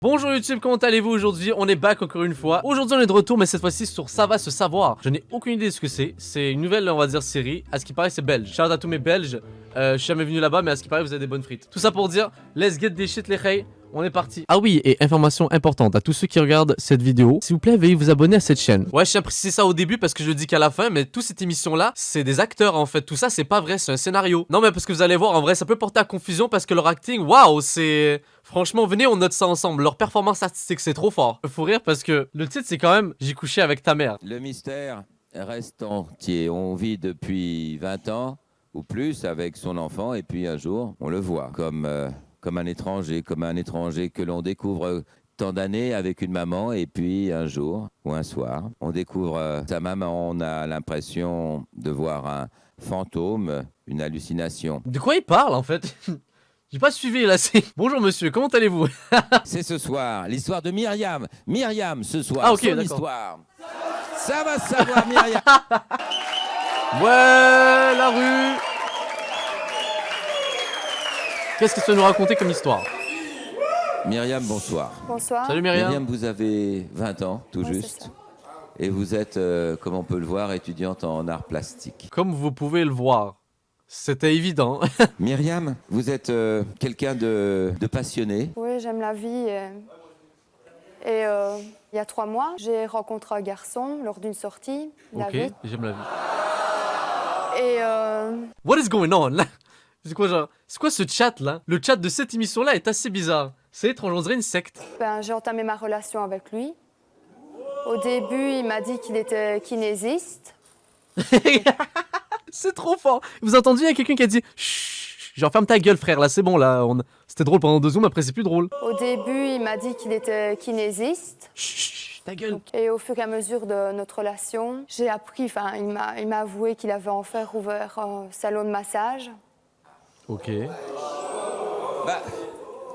Bonjour YouTube, comment allez-vous aujourd'hui? On est back encore une fois. Aujourd'hui on est de retour mais cette fois-ci sur Ça va se savoir. Je n'ai aucune idée de ce que c'est. C'est une nouvelle on va dire série. À ce qui paraît c'est belge. Shout out à tous mes belges. Je suis jamais venu là-bas mais à ce qui paraît vous avez des bonnes frites. Tout ça pour dire let's get des shit les reys. On est parti. Ah oui, et information importante à tous ceux qui regardent cette vidéo, s'il vous plaît, veuillez vous abonner à cette chaîne. Ouais, je tiens à préciser ça au début parce que je le dis qu'à la fin, mais toute cette émission-là, c'est des acteurs en fait. Tout ça, c'est pas vrai, c'est un scénario. Non, mais parce que vous allez voir, en vrai, ça peut porter à confusion parce que leur acting, waouh, c'est... Franchement, venez, on note ça ensemble. Leur performance artistique, c'est trop fort. Faut rire parce que le titre, c'est quand même J'ai couché avec ta mère. Le mystère reste entier. On vit depuis 20 ans ou plus avec son enfant et puis un jour, on le voit comme un étranger que l'on découvre tant d'années avec une maman et puis un jour ou un soir, on découvre sa maman. On a l'impression de voir un fantôme, une hallucination. De quoi il parle en fait? J'ai pas suivi là, c'est... Bonjour monsieur, comment allez-vous? C'est ce soir, l'histoire de Myriam. Myriam, ce soir, Ah, ok, son d'accord. histoire. Ça va se savoir, Myriam. Ouais, la rue. Qu'est-ce que tu veux nous raconter comme histoire? Myriam, bonsoir. Bonsoir. Salut Myriam. Myriam, vous avez 20 ans, tout Ouais, c'est juste. ça. Et vous êtes, comme on peut le voir, étudiante en arts plastiques. Comme vous pouvez le voir, c'était évident. Myriam, vous êtes quelqu'un de passionné. Oui, j'aime la vie. Et il y a 3 mois, j'ai rencontré un garçon lors d'une sortie, Ok, David. j'aime la vie. Et What is going on là? C'est quoi genre? C'est quoi ce chat là? Le chat de cette émission là est assez bizarre. C'est étrange, on dirait une secte. ben, j'ai entamé ma relation avec lui. Au début, il m'a dit qu'il était kinésiste. C'est trop fort. Vous avez entendu, il y a quelqu'un qui a dit chut, genre ferme ta gueule frère là, c'est bon là. C'était drôle pendant 2 zooms, après c'est plus drôle. Au début, il m'a dit qu'il était kinésiste. Chut, ta gueule. Et au fur et à mesure de notre relation, j'ai appris, enfin, il m'a avoué qu'il avait enfin ouvert un salon de massage. Ok. Bah,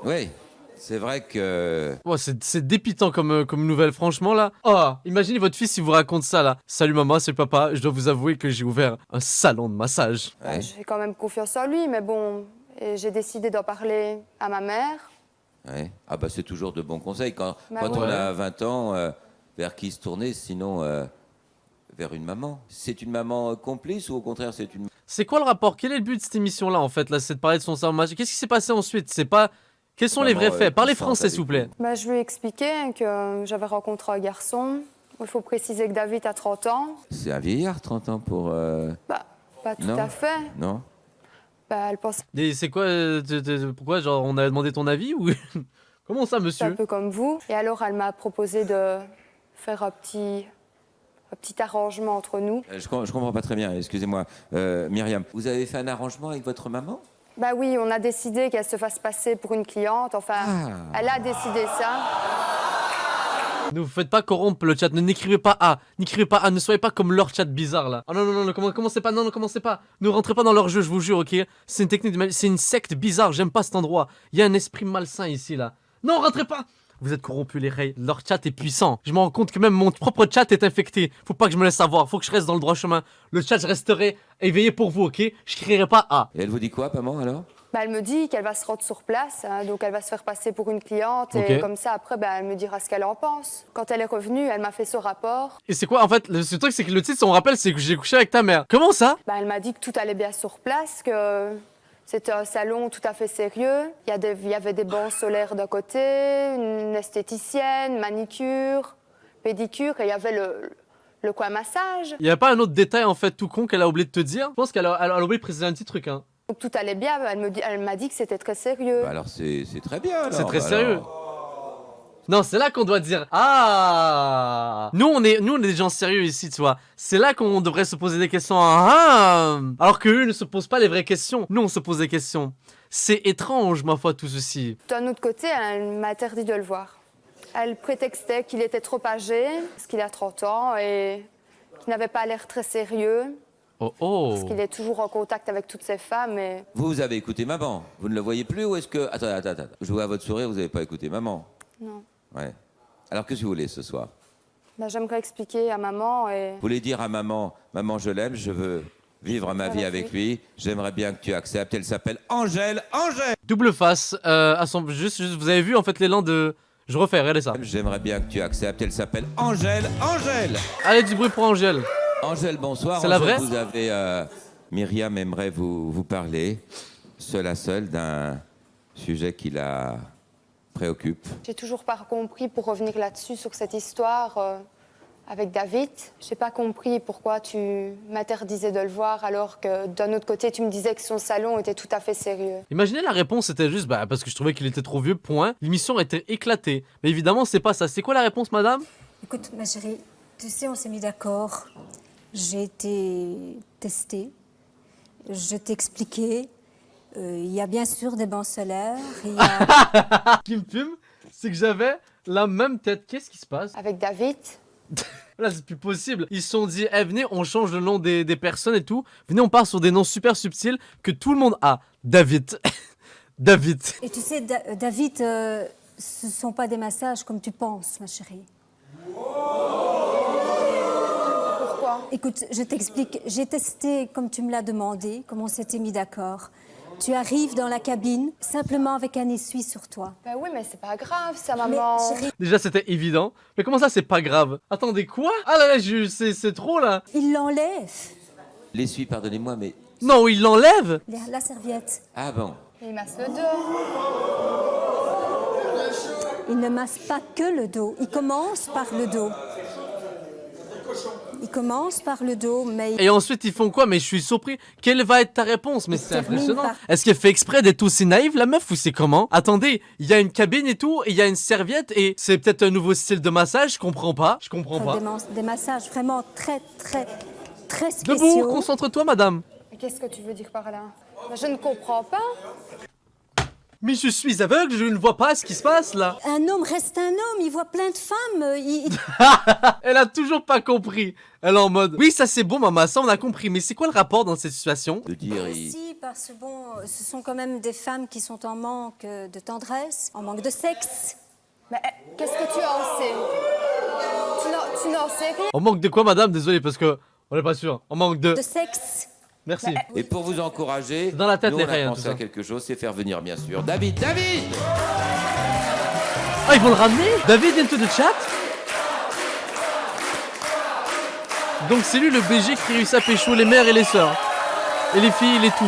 oui, c'est vrai que... Ouais, c'est dépitant comme nouvelle, franchement là. Oh, imaginez votre fils il vous raconte ça là. Salut maman, c'est papa, je dois vous avouer que j'ai ouvert un salon de massage. Ouais. J'ai quand même confiance en lui, mais bon, et j'ai décidé d'en parler à ma mère. Ouais. Ah bah c'est toujours de bons conseils. Quand Bah on ouais. a 20 ans, vers qui se tourner, sinon vers une maman. C'est une maman complice ou au contraire c'est une... C'est quoi le rapport? Quel est le but de cette émission là en fait là? C'est de parler de son salon de massage. Qu'est-ce qui s'est passé ensuite? C'est pas... Quels sont les vrais Maman, faits? Parlez puissante français s'il vous plaît. avec Bah, je lui ai expliqué que j'avais rencontré un garçon. Il faut préciser que David a 30 ans. C'est un vieillard, 30 ans pour... Bah, pas tout Non. à fait. Non. Bah, elle pense Et c'est quoi pourquoi genre on avait demandé ton avis ou comment ça un monsieur? peu comme vous. Et alors, elle m'a proposé de faire un petit arrangement entre nous. Je comprends pas très bien, excusez-moi. Myriam, vous avez fait un arrangement avec votre maman? Bah oui, on a décidé qu'elle se fasse passer pour une cliente. Enfin, elle a décidé ça. Ne vous faites pas corrompre le chat, n'écrivez pas A, ne soyez pas comme leur chat bizarre là. Oh non, non, non, commencez pas, non, ne commencez pas. Ne rentrez pas dans leur jeu, je vous jure, ok? C'est une technique, c'est une secte bizarre, j'aime pas cet endroit. Il y a un esprit malsain ici là. Non, rentrez pas! Vous êtes corrompus les reys, leur chat est puissant. Je me rends compte que même mon propre chat est infecté. Faut pas que je me laisse avoir, faut que je reste dans le droit chemin. Le chat, je resterai éveillé pour vous, ok? Je crierai pas A. Et elle vous dit quoi, maman, alors? Bah, elle me dit qu'elle va se rendre sur place, hein, donc elle va se faire passer pour une cliente. Ok. Et comme ça, après, bah, elle me dira ce qu'elle en pense. Quand elle est revenue, elle m'a fait ce rapport. Et c'est quoi en fait, le truc c'est que le titre, on rappelle, c'est que j'ai couché avec ta mère. Comment ça? Bah, elle m'a dit que tout allait bien sur place, que c'était un salon tout à fait sérieux. Il y avait des bancs solaires d'un côté, une esthéticienne, manicure, pédicure, et il y avait le coin massage. Y a pas un autre détail en fait tout con qu'elle a oublié de te dire? Je pense qu'elle a oublié de préciser un petit truc hein. Donc tout allait bien, elle m'a dit que c'était très sérieux. Bah alors c'est très bien, alors. C'est très Bah sérieux. Non, c'est là qu'on doit dire ah. Nous on est des gens sérieux ici, tu vois. C'est là qu'on devrait se poser des questions. Ah. Alors que eux ne se posent pas les vrales questions. Nous on se pose des questions. C'est étrange, ma foi, tout ceci. D'un autre côté, elle m'a interdit de le voir. Elle prétextait qu'il était trop âgé, parce qu'il a 30 ans, et qu'il n'avait pas l'air très sérieux, Oh oh. parce qu'il est toujours en contact avec toutes ces femmes. Et... Vous avez écouté maman. Vous ne le voyez plus ou est-ce que... Attends. Je vois à votre sourire, vous n'avez pas écouté maman. Non. Ouais. Alors qu'est-ce que vous voulez ce soir? Bah, j'aimerais expliquer à maman et... Vous voulez dire à maman, maman je l'aime, je veux vivre ma vie avec lui, j'aimerais bien que tu acceptes. Elle s'appelle Angèle. Double face à son... Juste, vous avez vu en fait l'élan de... Je refais, regardez ça. J'aimerais bien que tu acceptes. Elle s'appelle Angèle. Angèle. Allez, du bruit pour Angèle. Angèle, bonsoir. C'est la Angèle, vraie? Vous avez... Myriam aimerait vous parler, seul à seul, d'un sujet qui la préoccupe. J'ai toujours pas compris, pour revenir là-dessus, sur cette histoire avec David. J'ai pas compris pourquoi tu m'interdisais de le voir alors que d'un autre côté, tu me disais que son salon était tout à fait sérieux. Imaginez la réponse, c'était juste parce que je trouvais qu'il était trop vieux, point. L'émission était éclatée. Mais évidemment, c'est pas ça. C'est quoi la réponse, madame? Écoute, ma chérie, tu sais, on s'est mis d'accord. J'ai été testée. Je t'ai expliqué. Il y a bien sûr des bancs solaires. Il y a... Qui me fume, c'est que j'avais la même tête. Qu'est-ce qui se passe? Avec David, Là, c'est plus possible. Ils se sont dit, eh, venez, on change le nom des personnes et tout. Venez, on part sur des noms super subtils que tout le monde a. David. David. Et tu sais, David, ce ne sont pas des massages comme tu penses, ma chérie. pourquoi? Écoute, je t'explique. J'ai testé comme tu me l'as demandé, comme on s'était mis d'accord. Tu arrives dans la cabine simplement avec un essuie sur toi. Ben oui, mais c'est pas grave, ça, Mais maman. chérie, Déjà, c'était évident. Mais comment ça, c'est pas grave? Attendez, quoi? Ah là là, c'est trop là. il l'enlève, L'essuie, pardonnez-moi, mais... Non, il l'enlève. la serviette. Ah bon. Il masse le dos. Il ne masse pas que le dos. Il commence par le dos. Il commence par le dos, mais... Et ensuite, ils font quoi? Mais je suis surpris. Quelle va être ta réponse? Mais Il c'est termine impressionnant. par- Est-ce qu'elle fait exprès d'être aussi naïve, la meuf, ou c'est comment? Attendez, il y a une cabine et tout, et il y a une serviette, et c'est peut-être un nouveau style de massage, je comprends pas. Je comprends pas. Des massages vraiment très Debout, spéciaux. concentre-toi, madame. Mais qu'est-ce que tu veux dire par là? Ben, je ne comprends pas. Mais je suis aveugle, je ne vois pas ce qui se passe là. Un homme reste un homme, il voit plein de femmes. Elle a toujours pas compris. Elle est en mode, oui, ça c'est bon, maman, ça on a compris, mais c'est quoi le rapport dans cette situation? De dire... il- Si, parce que bon, ce sont quand même des femmes qui sont en manque de tendresse, en manque de sexe. Mais qu'est-ce que tu en sais? Tu n'en sais rien. On manque de quoi, madame? Désolé, parce que on n'est pas sûr. On manque de. De sexe. Merci. Et pour vous encourager, Dans la tête, nous, les on a rayons, tout pensé ça. à quelque chose, c'est faire venir, bien sûr, David. David. Ah, ils vont le ramener? David into the chat? Donc c'est lui le BG qui réussit à pécho les mères et les sœurs. Et les filles, les tout.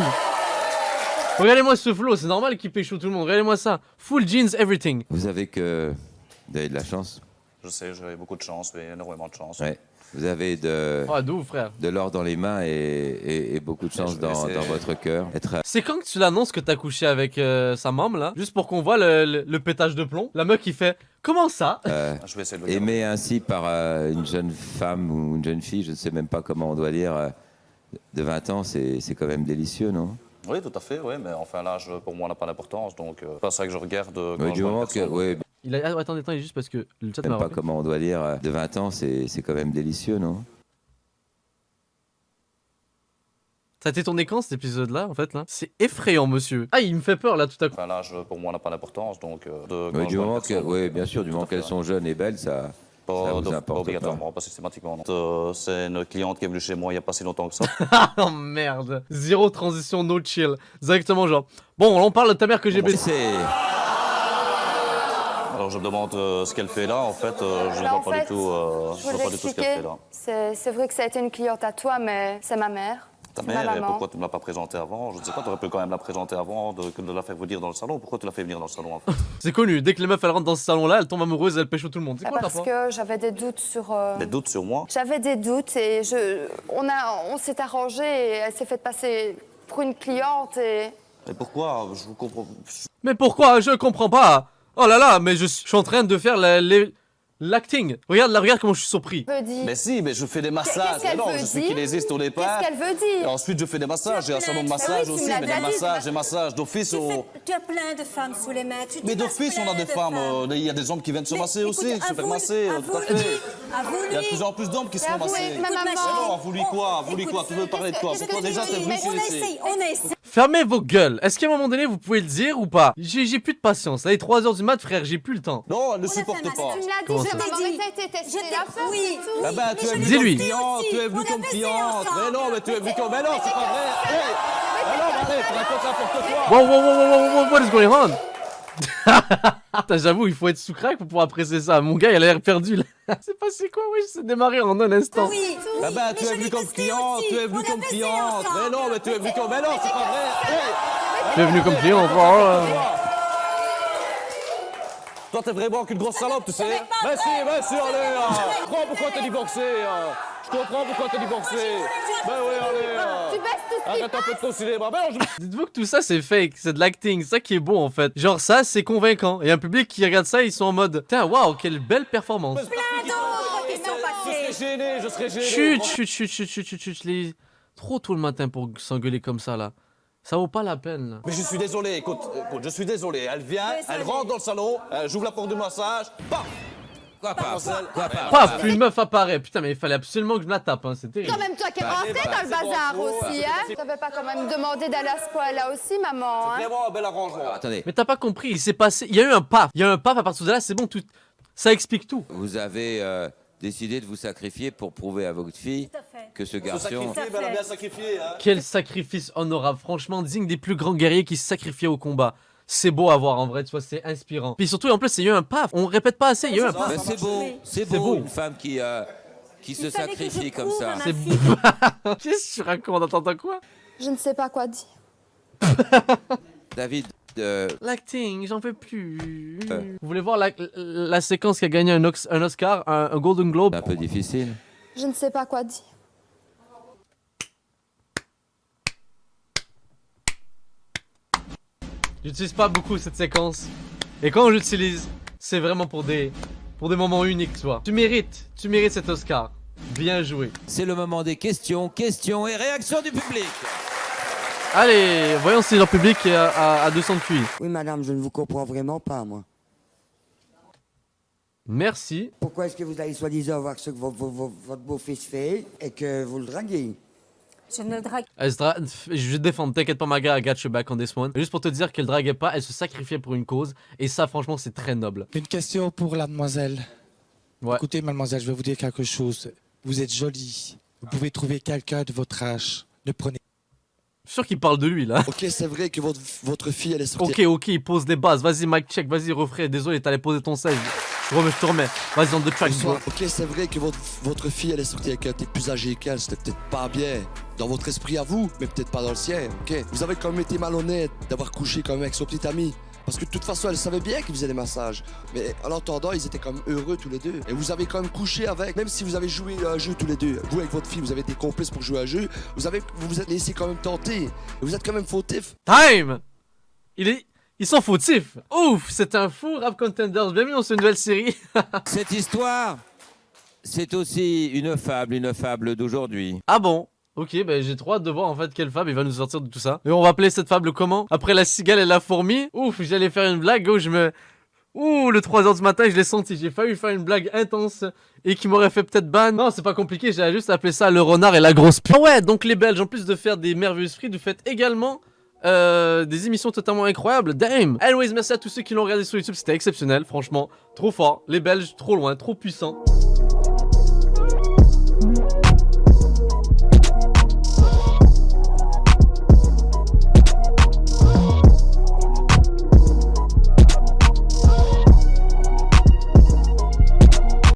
Regardez-moi ce flow, c'est normal qu'il pécho tout le monde. Regardez-moi ça. Full jeans, everything. Vous avez que... Vous avez de la chance. Je sais, j'ai beaucoup de chance, oui, énormément de chance. Ouais. Vous avez de Ah, d'où, frère? l'or dans les mains et beaucoup de chance je vais dans essayer. votre cœur. Être C'est quand que tu l'annonces que t'as couché avec sa maman là? Juste pour qu'on voit le pétage de plomb. La meuf qui fait, comment ça? Je vais essayer de le dire. aimé ainsi par une jeune femme ou une jeune fille, je ne sais même pas comment on doit dire, de 20 ans, c'est quand même délicieux, non? Oui, tout à fait, oui, mais enfin l'âge pour moi n'a pas d'importance, donc c'est pas ça que je regarde quand Oui, je du vois une moment que... personne. Oui, Il a... Ah, attendez, juste parce que le chat même m'a pas rappelé. comment on doit dire, de 20 ans, c'est quand même délicieux, non? Ça a été ton écran cet épisode là en fait là? C'est effrayant monsieur. Ah il me fait peur là tout à coup. Enfin l'âge pour moi n'a pas d'importance, donc quand Oui, je du vois une moment que, personne, oui, bien sûr, du moment à fait, qu'elles sont jeunes et belles, ça vous pas importe obligatoirement, pas systématiquement. Non. C'est une cliente qui est venue chez moi il n'y a pas si longtemps que ça. Oh merde. Zéro transition, no chill. Directement genre. Bon on parle de ta mère que j'ai pas. blessée. C'est... Alors je me demande ce qu'elle fait là, en fait, je ne Là, vois en pas fait, du tout, je je veux vois pas du tout ce qu'elle fait là. C'est vrai que ça a été une cliente à toi, mais c'est ma mère. Ta C'est ma mère, et maman. pourquoi tu ne me l'as pas présentée avant? Je ne sais pas, tu aurais pu quand même la présenter avant que de la faire venir dans le salon. Pourquoi tu l'as fait venir dans le salon en fait? C'est connu, dès que les meufs elles rentrent dans ce salon là, elles tombent amoureuses et elles pêchent tout le monde. C'est quoi le Parce rapport? que j'avais des doutes sur... Des doutes sur moi? J'avais des doutes et on s'est arrangé et elle s'est fait passer pour une cliente et... Mais pourquoi? Je vous comprends. Mais pourquoi? Je comprends pas. Oh là là, mais je suis en train de faire l'acting. Regarde là, regarde comment je suis surpris. veut dire... Mais si, mais je fais des massages. Qu'est-ce qu'elle Mais non, veut je suis dire kinésiste au départ. Qu'est-ce qu'elle veut Et dire? ensuite, je fais des massages. J'ai un salon de plein- massage Ah oui, tu aussi, me l'as mais déjà dit. des massages d'office. Tu as plein de femmes sous les mains. Mais d'office, on a des femmes. Il y a des hommes qui viennent se masser aussi, se faire masser. Tout à fait. Il y a de plus en plus d'hommes qui se font Avouez, masser. ma maman. Mais non, vous lui quoi? Vous lui quoi? Tu veux parler de quoi? Pourquoi déjà t'es venu On ici? essaye, on essaye. Fermez vos gueules. Est-ce qu'à un moment donné vous pouvez le dire ou pas? J'ai plus de patience. Là il est 3h du mat frère, j'ai plus le temps. Non, elle ne On a fait supporte un pas. massage. Tu me l'as Comment dit, ça? maman, Je t'ai mais dit. ça a été testé Je t'ai- l'affaire, oui. c'est tout. Ah ben, tu es venu Dis-lui. comme cliente, tu es venu On a comme fait cliente. ensemble. Mais non, mais tu es venu comme... Mais non, c'est pas vrai. Hey. Mais non, arrête, tu racontes n'importe quoi. Wow, what is going on? Putain, j'avoue, il faut être sous crack pour pouvoir apprécier ça. Mon gars, il a l'air perdu là. C'est passé quoi, oui, c'est démarré en un instant. Oui, Ah ben, tu es venu comme cliente, tu es venu comme cliente. Mais non, mais tu es venu comme... Mais non, c'est pas vrai. Hey. Tu es venu comme client, oh. Toi, t'es vraiment qu'une grosse salope, tu sais. Mais si, allez. Je comprends pourquoi t'es divorcé. Je comprends pourquoi t'es divorcé. Ben oui, allez. Tu baisses tout ce qui Arrête un peu de ton cinéma. Ben non, je... Dites-vous que tout ça c'est fake, c'est de l'acting, c'est ça qui est beau en fait. Genre ça c'est convaincant. Et un public qui regarde ça, ils sont en mode tiens, waouh, quelle belle performance. Je serais gêné, je serais gêné. Chut, les... Trop tôt le matin pour s'engueuler comme ça là. Ça vaut pas la peine là. Mais je suis désolé, écoute, je suis désolé. Elle vient, elle rentre dans le salon, j'ouvre la porte du massage, paf. Quoi pas? Quoi pas? Paf, une meuf apparaît. Putain, mais il fallait absolument que je me la tape, hein, c'est terrible. Quand même toi qui es rentré dans le bazar aussi, hein. T'avais pas quand même demandé d'aller à ce point-là aussi, maman, hein. Vraiment un bel arrangement. Attendez, Mais t'as pas compris, il s'est passé. Il y a eu un paf. Il y a eu un paf à partir de là, c'est bon, tout. Ça explique tout. vous avez décidé de vous sacrifier pour prouver à votre fille Tout à fait. que ce Se garçon... sacrifier, ben, elle a bien sacrifié, hein. Quel sacrifice honorable, franchement, digne des plus grands guerriers qui se sacrifiaient au combat. C'est beau à voir en vrai, tu vois, c'est inspirant. Puis surtout, en plus, il y a eu un paf. On répète pas assez, il y a eu un paf. Mais c'est beau, c'est beau. beau, une femme qui se fallait que je sacrifie comme prouve ça. à ma C'est fille. Qu'est-ce que tu racontes? T'entends quoi? Je ne sais pas quoi dire. David, L'acting, j'en peux plus. Vous voulez voir la séquence qui a gagné un Oscar, un Golden Globe? un peu difficile. Je ne sais pas quoi dire. J'utilise pas beaucoup cette séquence. Et quand j'utilise, c'est vraiment pour des moments uniques, tu vois. Tu mérites cet Oscar. Bien joué. C'est le moment des questions et réactions du public. Allez, voyons si leur public est à 200 de QI. Oui, madame, je ne vous comprends vraiment pas, moi. Merci. Pourquoi est-ce que vous allez soi-disant voir ce que votre beau-fils fait et que vous le draguez? Je ne drague Je vais te défendre, t'inquiète pas ma gars, I got you back on this one. Juste pour te dire qu'elle draguait pas, elle se sacrifiait pour une cause. Et ça franchement c'est très noble. Une question pour la demoiselle. Ouais. Écoutez, mademoiselle, je vais vous dire quelque chose. Vous êtes jolie. Vous pouvez trouver quelqu'un de votre âge. Ne prenez Je suis sûr qu'il parle de lui là. Ok, c'est vrai que votre fille, elle est sortie. Ok, il pose des bases. Vas-y mic check, vas-y refrais. Désolé, t'allais poser ton save. Je te remets. Vas-y on the track. Bonsoir. Ok, c'est vrai que votre fille, elle est sortie avec un type plus âgé qu'elle. C'était peut-être pas bien dans votre esprit à vous, mais peut-être pas dans le sien. Ok. Vous avez quand même été malhonnête d'avoir couché quand même avec son petit ami. Parce que de toute façon, elle savait bien qu'il faisait des massages. Mais en l'entendant, ils étaient quand même heureux tous les deux. Et vous avez quand même couché avec, même si vous avez joué à un jeu tous les deux. Vous avec votre fille, vous avez été complices pour jouer à un jeu. Vous vous êtes laissé quand même tenter. Et vous êtes quand même fautif. Time. Ils sont fautifs. Ouf, c'est un fou Rap Contenders. Bienvenue dans cette nouvelle série. Cette histoire, c'est aussi une fable d'aujourd'hui. Ah bon? Ok, ben j'ai trop hâte de voir en fait quelle fable il va nous sortir de tout ça. Et on va appeler cette fable comment? Après la cigale et la fourmi? Ouf, j'allais faire une blague, oh Ouh, le 3h du matin, je l'ai senti. J'ai failli faire une blague intense et qui m'aurait fait peut-être ban. Non, c'est pas compliqué, j'allais juste appeler ça le renard et la grosse pute. Ah ouais, donc les Belges, en plus de faire des merveilleuses frites, vous faites également des émissions totalement incroyables. Damn! Anyways, merci à tous ceux qui l'ont regardé sur YouTube, c'était exceptionnel, franchement. Trop fort. Les Belges, trop loin, trop puissants.